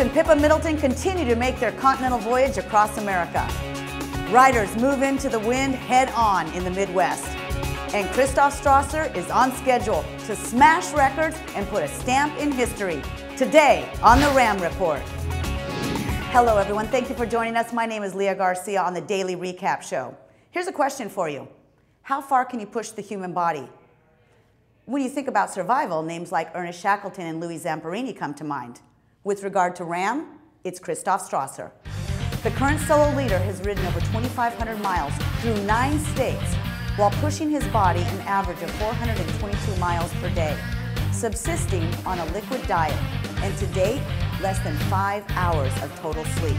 and Pippa Middleton continue to make their continental voyage across America. Riders move into the wind head-on in the Midwest. And Christoph Strasser is on schedule to smash records and put a stamp in history. Today on the RAAM Report. Hello everyone, thank you for joining us. My name is Leah Garcia on the Daily Recap Show. Here's a question for you. How far can you push the human body? When you think about survival, names like Ernest Shackleton and Louis Zamperini come to mind. With regard to RAAM, it's Christoph Strasser. The current solo leader has ridden over 2,500 miles through 9 states while pushing his body an average of 422 miles per day, subsisting on a liquid diet, and to date, less than 5 hours of total sleep.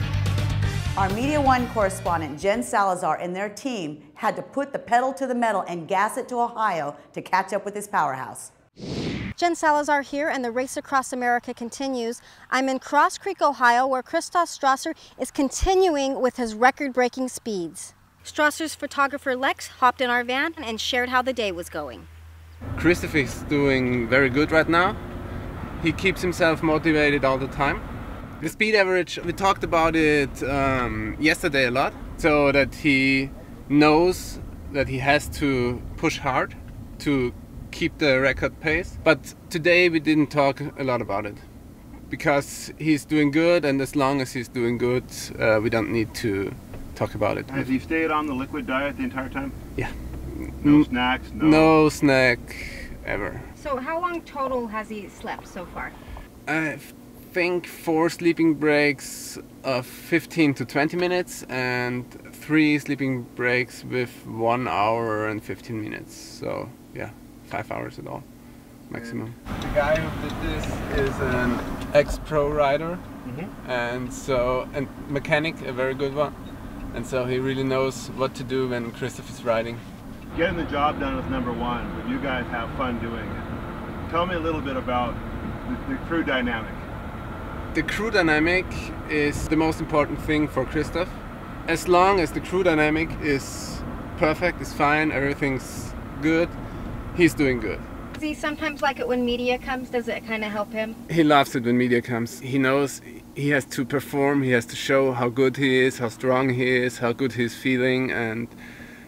Our Media One correspondent, Jen Salazar, and their team had to put the pedal to the metal and gas it to Ohio to catch up with this powerhouse. Jen Salazar here, and the race across America continues. I'm in Cross Creek, Ohio, where Christoph Strasser is continuing with his record-breaking speeds. Strasser's photographer Lex hopped in our van and shared how the day was going. Christoph is doing very good right now. He keeps himself motivated all the time. The speed average, we talked about it yesterday a lot, so that he knows that he has to push hard to keep the record pace. But today we didn't talk a lot about it because he's doing good, and as long as he's doing good, we don't need to talk about it. Has he stayed on the liquid diet the entire time? Yeah. No snacks? No snack ever. So how long total has he slept so far? I think 4 sleeping breaks of 15 to 20 minutes and 3 sleeping breaks with 1 hour and 15 minutes. So yeah, 5 hours at all, maximum. The guy who did this is an ex-pro rider, and mechanic, a very good one. And so he really knows what to do when Christoph is riding. Getting the job done with number one, but you guys have fun doing it. Tell me a little bit about the crew dynamic. The crew dynamic is the most important thing for Christoph. As long as the crew dynamic is perfect, is fine, everything's good, he's doing good. Does he sometimes like it when media comes? Does it kind of help him? He loves it when media comes. He knows he has to perform, he has to show how good he is, how strong he is, how good he's feeling, and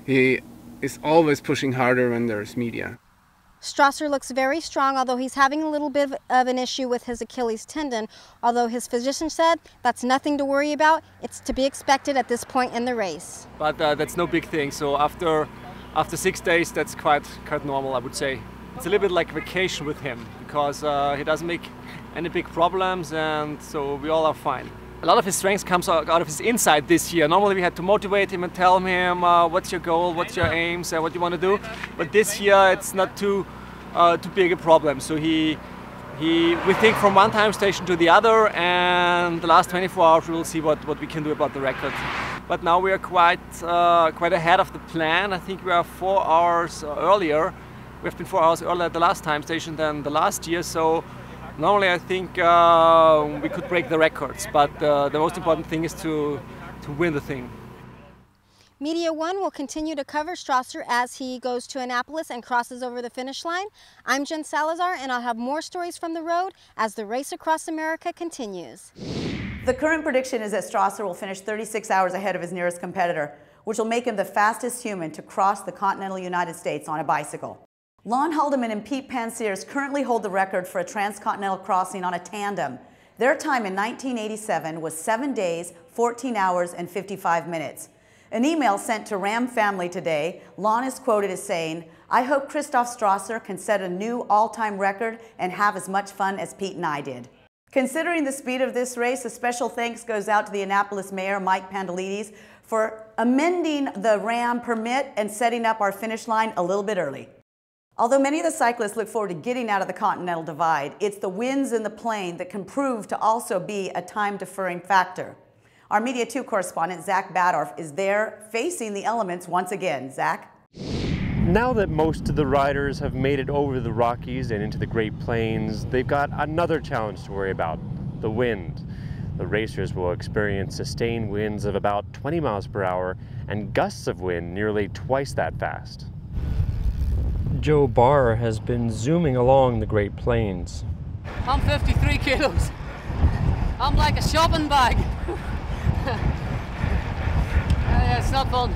he is always pushing harder when there's media. Strasser looks very strong, although he's having a little bit of an issue with his Achilles tendon, although his physician said that's nothing to worry about. It's to be expected at this point in the race. But that's no big thing. So after 6 days, that's quite normal, I would say. It's a little bit like vacation with him because he doesn't make any big problems, and so we all are fine. A lot of his strength comes out of his inside this year. Normally we had to motivate him and tell him what's your goal, what's your aims, and what you want to do. But this year it's not too big a problem. So we think from one time station to the other, and the last 24 hours we will see what we can do about the record. But now we are quite ahead of the plan. I think we are 4 hours earlier. We have been 4 hours earlier at the last time station than the last year. So normally I think we could break the records, but the most important thing is to win the thing. Media One will continue to cover Strasser as he goes to Annapolis and crosses over the finish line. I'm Jen Salazar, and I'll have more stories from the road as the race across America continues. The current prediction is that Strasser will finish 36 hours ahead of his nearest competitor, which will make him the fastest human to cross the continental United States on a bicycle. Lon Haldeman and Pete Pansears currently hold the record for a transcontinental crossing on a tandem. Their time in 1987 was 7 days, 14 hours, and 55 minutes. An email sent to RAAM family today, Lon is quoted as saying, "I hope Christoph Strasser can set a new all-time record and have as much fun as Pete and I did." Considering the speed of this race, a special thanks goes out to the Annapolis Mayor, Mike Pandelides, for amending the RAAM permit and setting up our finish line a little bit early. Although many of the cyclists look forward to getting out of the Continental Divide, it's the winds in the plain that can prove to also be a time-deferring factor. Our Media 2 correspondent, Zach Badorf, is there facing the elements once again. Zach? Now that most of the riders have made it over the Rockies and into the Great Plains, they've got another challenge to worry about: the wind. The racers will experience sustained winds of about 20 miles per hour and gusts of wind nearly twice that fast. Joe Barr has been zooming along the Great Plains. I'm 53 kilos. I'm like a shopping bag. Yeah, it's not fun.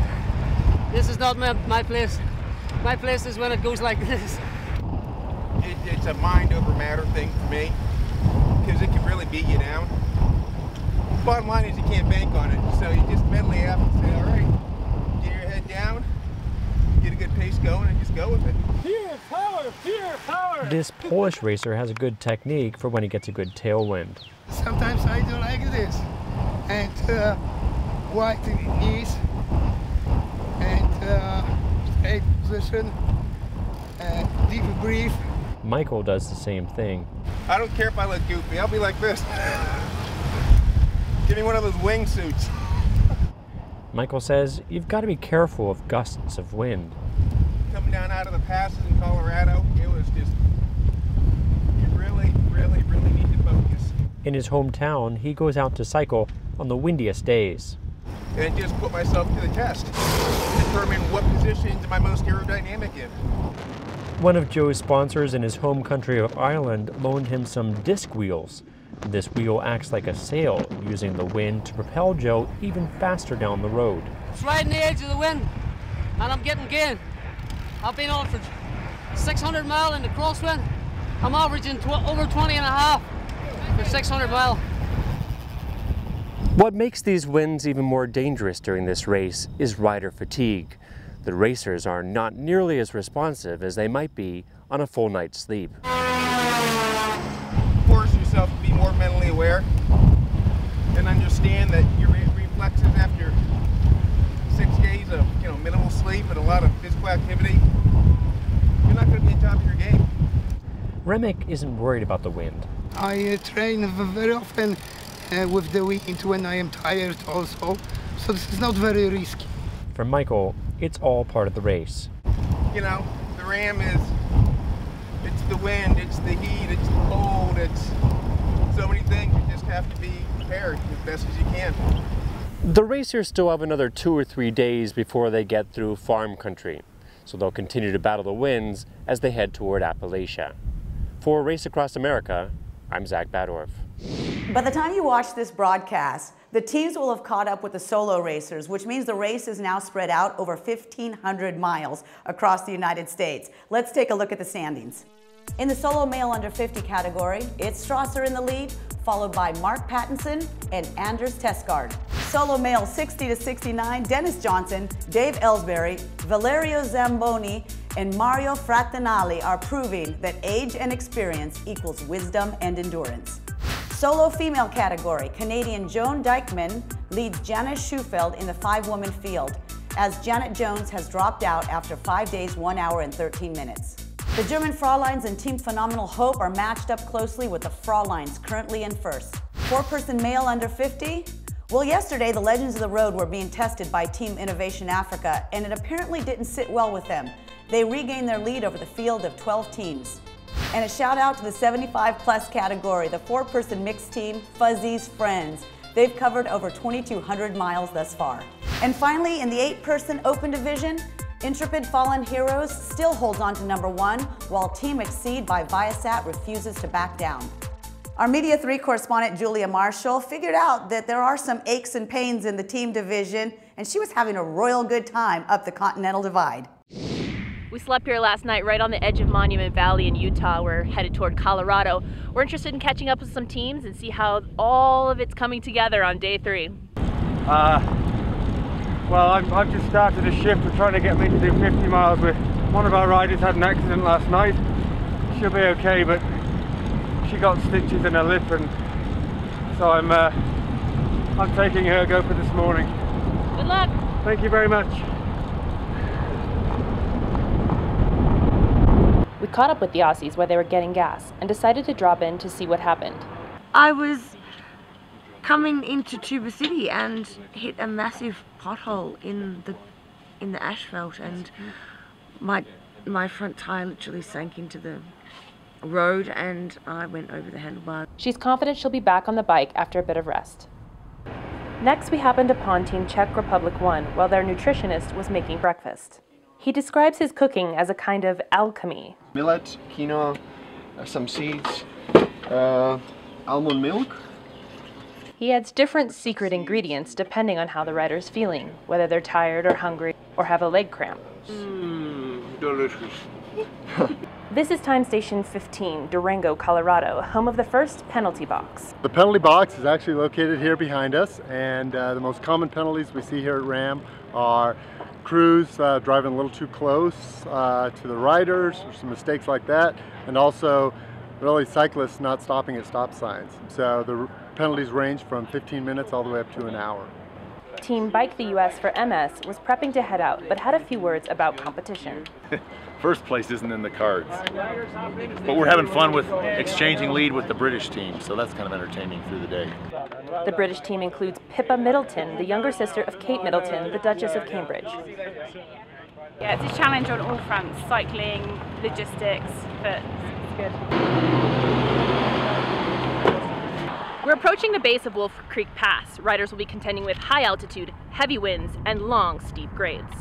This is not my place. My place is when it goes like this. It's a mind over matter thing for me, because it can really beat you down. Bottom line is you can't bank on it, so you just mentally have to say, all right, get your head down, get a good pace going, and just go with it. Fear, power, fear, power. This Polish racer has a good technique for when he gets a good tailwind. Sometimes I do like this, and wide knees, and straight position, deep breathe. Michael does the same thing. I don't care if I look goofy, I'll be like this. Give me one of those wingsuits. Michael says you've got to be careful of gusts of wind. Coming down out of the passes in Colorado, it was just, you really need to focus. In his hometown, he goes out to cycle on the windiest days. And just put myself to the test. Determine what positions am I most aerodynamic in. One of Joe's sponsors in his home country of Ireland loaned him some disc wheels. This wheel acts like a sail, using the wind to propel Joe even faster down the road. It's riding the edge of the wind, and I'm getting gain. I've been on for 600 mile in the crosswind. I'm averaging over 20 and a half for 600 mile. What makes these winds even more dangerous during this race is rider fatigue. The racers are not nearly as responsive as they might be on a full night's sleep. Force yourself to be more mentally aware and understand that your reflexes after 6 days of minimal sleep and a lot of physical activity, you're not going to be on top of your game. Remick isn't worried about the wind. I train very often with the wind when I am tired also, so this is not very risky. For Michael, it's all part of the race. You know, the RAAM it's the wind, it's the heat, it's the cold, it's so many things. You just have to be prepared as best as you can. The racers still have another 2 or 3 days before they get through farm country, so they'll continue to battle the winds as they head toward Appalachia. For Race Across America, I'm Zach Badorf. By the time you watch this broadcast, the teams will have caught up with the solo racers, which means the race is now spread out over 1,500 miles across the United States. Let's take a look at the standings. In the solo male under 50 category, it's Strasser in the lead, followed by Mark Pattinson and Anders Tesgaard. Solo male 60 to 69, Dennis Johnson, Dave Ellsbury, Valerio Zamboni, and Mario Frattanali are proving that age and experience equals wisdom and endurance. Solo female category, Canadian Joan Dykman leads Janice Schufeld in the 5-woman field, as Janet Jones has dropped out after 5 days, 1 hour and 13 minutes. The German Frauleins and Team Phenomenal Hope are matched up closely with the Frauleins currently in first. 4-person male under 50? Well, yesterday the Legends of the Road were being tested by Team Innovation Africa, and it apparently didn't sit well with them. They regained their lead over the field of 12 teams. And a shout out to the 75+ category, the 4-person mixed team, Fuzzy's Friends. They've covered over 2,200 miles thus far. And finally, in the 8-person open division, Intrepid Fallen Heroes still holds on to #1, while Team Exceed by Viasat refuses to back down. Our Media 3 correspondent Julia Marshall figured out that there are some aches and pains in the team division, and she was having a royal good time up the Continental Divide. We slept here last night right on the edge of Monument Valley in Utah. We're headed toward Colorado. We're interested in catching up with some teams and see how all of it's coming together on day 3. Well, I've just started a shift. We're trying to get me to do 50 miles with one of our riders had an accident last night. She'll be okay, but she got stitches in her lip, and so I'm taking her go for this morning. Good luck. Thank you very much. We caught up with the Aussies while they were getting gas and decided to drop in to see what happened. I was coming into Tuba City and hit a massive pothole in the asphalt, and my front tire literally sank into the road and I went over the handlebar. She's confident she'll be back on the bike after a bit of rest. Next, we happened upon Team Czech Republic 1 while their nutritionist was making breakfast. He describes his cooking as a kind of alchemy. Millet, quinoa, some seeds, almond milk, He adds different secret ingredients depending on how the rider's feeling, whether they're tired or hungry or have a leg cramp. Delicious. This is time station 15, Durango, Colorado, home of the first penalty box. The penalty box is actually located here behind us, and the most common penalties we see here at RAAM are crews driving a little too close to the riders, or some mistakes like that, and also really cyclists not stopping at stop signs. So the penalties range from 15 minutes all the way up to an hour. Team Bike the US for MS was prepping to head out, but had a few words about competition. First place isn't in the cards, but we're having fun with exchanging lead with the British team, so that's kind of entertaining through the day. The British team includes Pippa Middleton, the younger sister of Kate Middleton, the Duchess of Cambridge. Yeah, it's a challenge on all fronts, cycling, logistics, but it's good. We're approaching the base of Wolf Creek Pass. Riders will be contending with high altitude, heavy winds, and long, steep grades.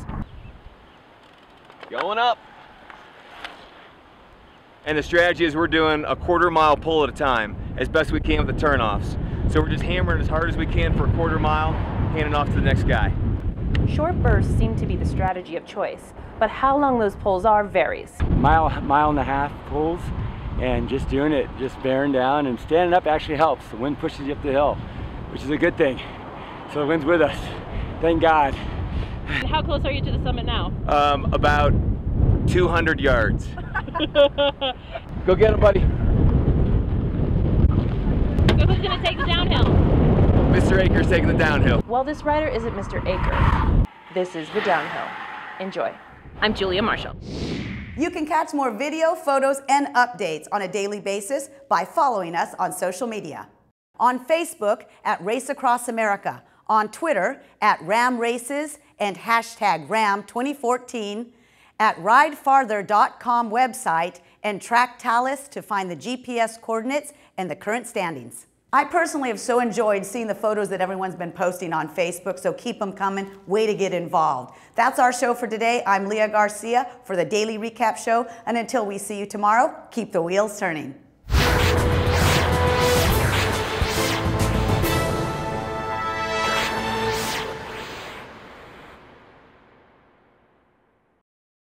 Going up. And the strategy is we're doing a quarter-mile pull at a time, as best we can with the turnoffs. So we're just hammering as hard as we can for a quarter mile, handing off to the next guy. Short bursts seem to be the strategy of choice, but how long those pulls are varies. Mile and a half pulls, and just doing it, just bearing down, and standing up actually helps. The wind pushes you up the hill, which is a good thing. So the wind's with us, thank God. And how close are you to the summit now? About 200 yards. Go get him, buddy. So who's gonna take the downhill? Mr. Aker's taking the downhill. Well, this rider isn't Mr. Aker. This is the downhill. Enjoy. I'm Julia Marshall. You can catch more video, photos, and updates on a daily basis by following us on social media. On Facebook at Race Across America, on Twitter at RAAM Races and hashtag RAAM 2014, at ridefarther.com website, and track Talus to find the GPS coordinates and the current standings. I personally have so enjoyed seeing the photos that everyone's been posting on Facebook, so keep them coming. Way to get involved. That's our show for today. I'm Leah Garcia for the Daily Recap Show, and until we see you tomorrow, keep the wheels turning.